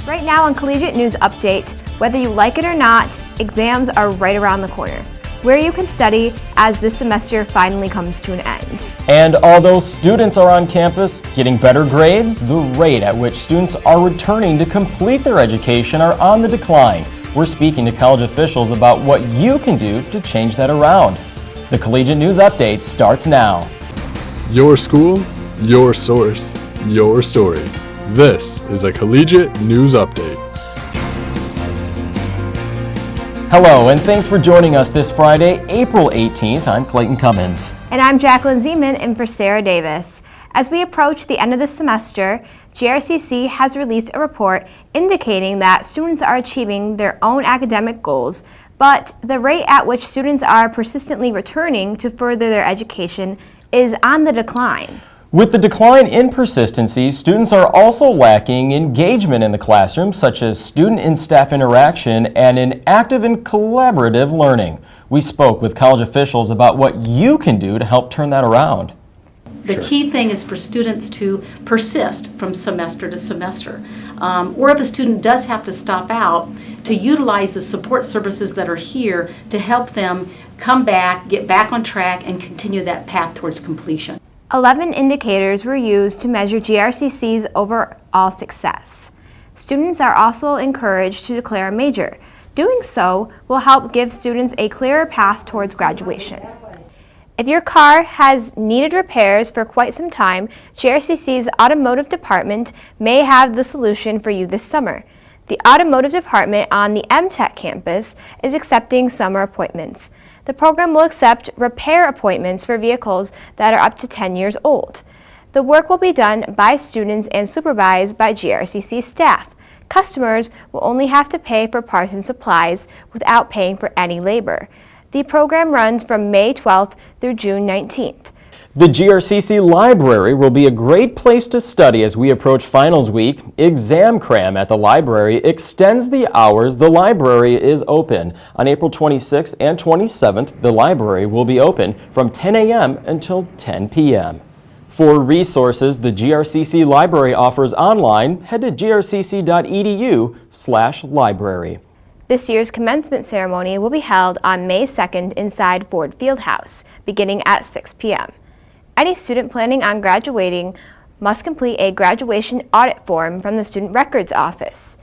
Right now on Collegiate News Update, whether you like it or not, exams are right around the corner, where you can study as this semester finally comes to an end. And although students are on campus getting better grades, the rate at which students are returning to complete their education are on the decline. We're speaking to college officials about what you can do to change that around. The Collegiate News Update starts now. Your school, your source, your story. This is a Collegiate News Update. Hello, and thanks for joining us this Friday, April 18th. I'm Clayton Cummins. And I'm Jacqueline Zeman in for Sarah Davis. As we approach the end of the semester, GRCC has released a report indicating that students are achieving their own academic goals, but the rate at which students are persistently returning to further their education is on the decline. With the decline in persistency, students are also lacking engagement in the classroom, such as student and staff interaction and in active and collaborative learning. We spoke with college officials about what you can do to help turn that around. The key thing is for students to persist from semester to semester. Or if a student does have to stop out, to utilize the support services that are here to help them come back, get back on track, and continue that path towards completion. 11 indicators were used to measure GRCC's overall success. Students are also encouraged to declare a major. Doing so will help give students a clearer path towards graduation. If your car has needed repairs for quite some time, GRCC's automotive department may have the solution for you this summer. The automotive department on the MTech campus is accepting summer appointments. The program will accept repair appointments for vehicles that are up to 10 years old. The work will be done by students and supervised by GRCC staff. Customers will only have to pay for parts and supplies without paying for any labor. The program runs from May 12th through June 19th. The GRCC Library will be a great place to study as we approach finals week. Exam Cram at the library extends the hours the library is open. On April 26th and 27th, the library will be open from 10 a.m. until 10 p.m. For resources the GRCC Library offers online, head to grcc.edu/library. This year's commencement ceremony will be held on May 2nd inside Ford Fieldhouse, beginning at 6 p.m. Any student planning on graduating must complete a graduation audit form from the Student Records Office.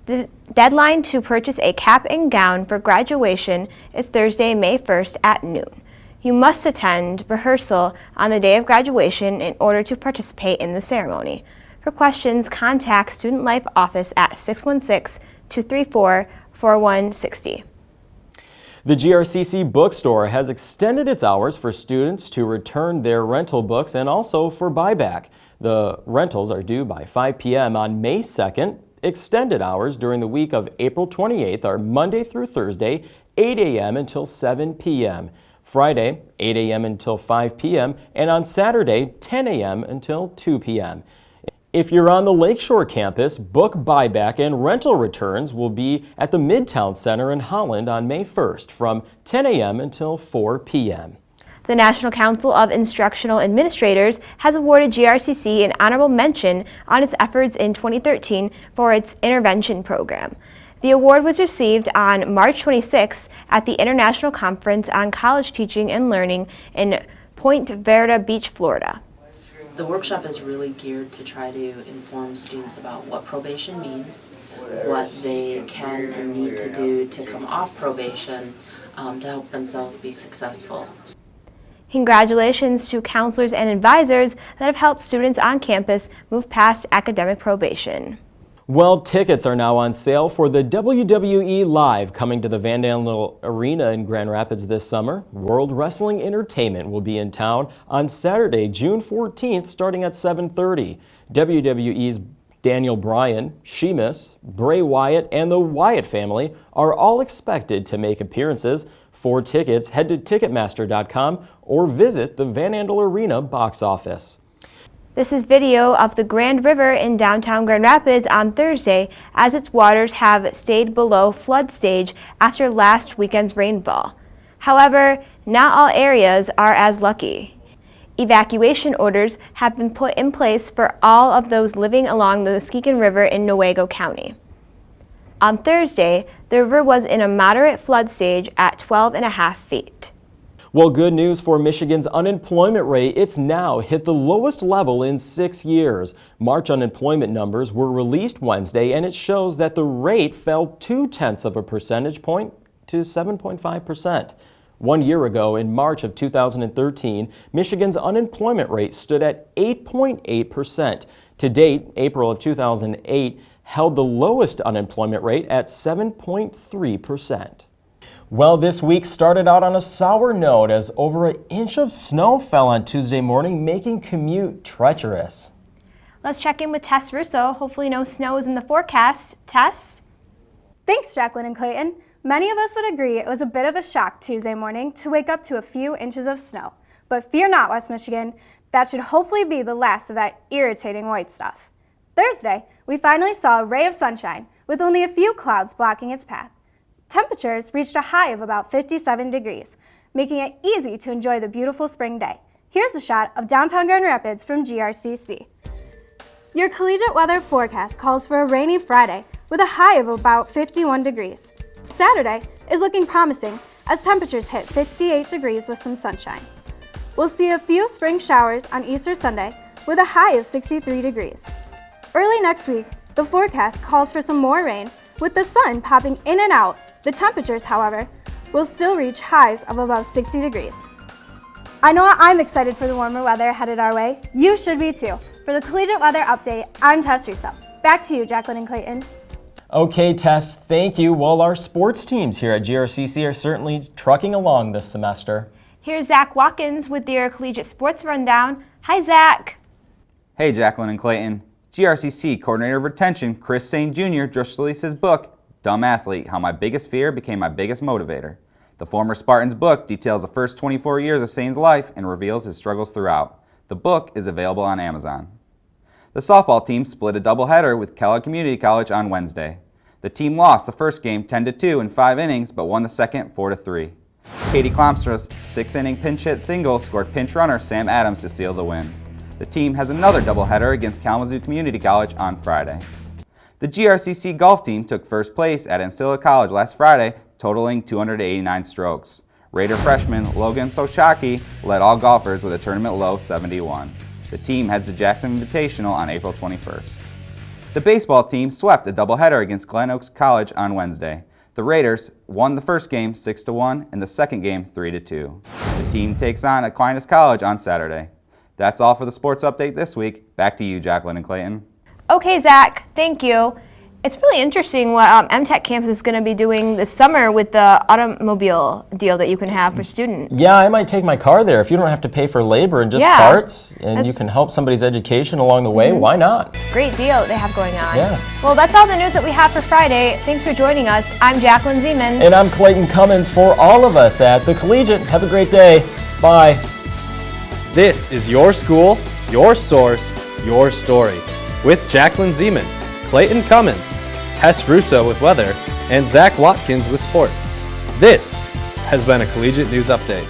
The deadline to purchase a cap and gown for graduation is Thursday, May 1st at noon. You must attend rehearsal on the day of graduation in order to participate in the ceremony. For questions, contact Student Life Office at 616-234-4160. The GRCC bookstore has extended its hours for students to return their rental books and also for buyback. The rentals are due by 5 p.m. on May 2nd. Extended hours during the week of April 28th are Monday through Thursday, 8 a.m. until 7 p.m. Friday, 8 a.m. until 5 p.m. and on Saturday, 10 a.m. until 2 p.m. If you're on the Lakeshore campus, book buyback and rental returns will be at the Midtown Center in Holland on May 1st from 10 a.m. until 4 p.m. The National Council of Instructional Administrators has awarded GRCC an honorable mention on its efforts in 2013 for its intervention program. The award was received on March 26 at the International Conference on College Teaching and Learning in Point Verde Beach, Florida. The workshop is really geared to try to inform students about what probation means, what they can and need to do to come off probation to help themselves be successful. Congratulations to counselors and advisors that have helped students on campus move past academic probation. Well, tickets are now on sale for the WWE Live coming to the Van Andel Arena in Grand Rapids this summer. World Wrestling Entertainment will be in town on Saturday, June 14th, starting at 7:30. WWE's Daniel Bryan, Sheamus, Bray Wyatt, and the Wyatt family are all expected to make appearances. For tickets, head to Ticketmaster.com or visit the Van Andel Arena box office. This is video of the Grand River in downtown Grand Rapids on Thursday as its waters have stayed below flood stage after last weekend's rainfall. However, not all areas are as lucky. Evacuation orders have been put in place for all of those living along the Muskegon River in Newaygo County. On Thursday, the river was in a moderate flood stage at 12.5 feet. Well, good news for Michigan's unemployment rate. It's now hit the lowest level in 6 years. March unemployment numbers were released Wednesday, and it shows that the rate fell 0.2 of a percentage point to 7.5%. 1 year ago, in March of 2013, Michigan's unemployment rate stood at 8.8%. To date, April of 2008 held the lowest unemployment rate at 7.3%. Well, this week started out on a sour note as over an inch of snow fell on Tuesday morning, making commute treacherous. Let's check in with Tess Russo. Hopefully no snow is in the forecast. Tess? Thanks, Jacqueline and Clayton. Many of us would agree it was a bit of a shock Tuesday morning to wake up to a few inches of snow. But fear not, West Michigan. That should hopefully be the last of that irritating white stuff. Thursday, we finally saw a ray of sunshine with only a few clouds blocking its path. Temperatures reached a high of about 57 degrees, making it easy to enjoy the beautiful spring day. Here's a shot of downtown Grand Rapids from GRCC. Your collegiate weather forecast calls for a rainy Friday with a high of about 51 degrees. Saturday is looking promising as temperatures hit 58 degrees with some sunshine. We'll see a few spring showers on Easter Sunday with a high of 63 degrees. Early next week, the forecast calls for some more rain with the sun popping in and out. The temperatures, however, will still reach highs of above 60 degrees. I know I'm excited for the warmer weather headed our way. You should be too. For the Collegiate Weather Update, I'm Tess Russo. Back to you, Jacqueline and Clayton. Okay, Tess, thank you. Well, our sports teams here at GRCC are certainly trucking along this semester. Here's Zach Watkins with your Collegiate Sports Rundown. Hi, Zach. Hey, Jacqueline and Clayton. GRCC Coordinator of Retention Chris St. Jr. just released his book, Dumb Athlete, How My Biggest Fear Became My Biggest Motivator. The former Spartan's book details the first 24 years of Saint's life and reveals his struggles throughout. The book is available on Amazon. The softball team split a doubleheader with Kellogg Community College on Wednesday. The team lost the first game 10-2 in 5 innings, but won the second 4-3. Katie Klomstra's 6-inning pinch hit single scored pinch runner Sam Adams to seal the win. The team has another doubleheader against Kalamazoo Community College on Friday. The GRCC golf team took first place at Ancilla College last Friday, totaling 289 strokes. Raider freshman Logan Sochaki led all golfers with a tournament low 71. The team heads to Jackson Invitational on April 21st. The baseball team swept a doubleheader against Glen Oaks College on Wednesday. The Raiders won the first game 6-1 and the second game 3-2. The team takes on Aquinas College on Saturday. That's all for the sports update this week. Back to you, Jacqueline and Clayton. Okay, Zach, thank you. It's really interesting what MTech campus is going to be doing this summer with the automobile deal that you can have for students. Yeah, I might take my car there if you don't have to pay for labor and just parts, and you can help somebody's education along the way. Why not? Great deal they have going on. Yeah. Well, that's all the news that we have for Friday. Thanks for joining us. I'm Jacqueline Zeman. And I'm Clayton Cummins for all of us at the Collegiate. Have a great day. Bye. This is your school, your source, your story. With Jacqueline Zeman, Clayton Cummins, Tess Russo with weather, and Zach Watkins with sports. This has been a Collegiate News Update.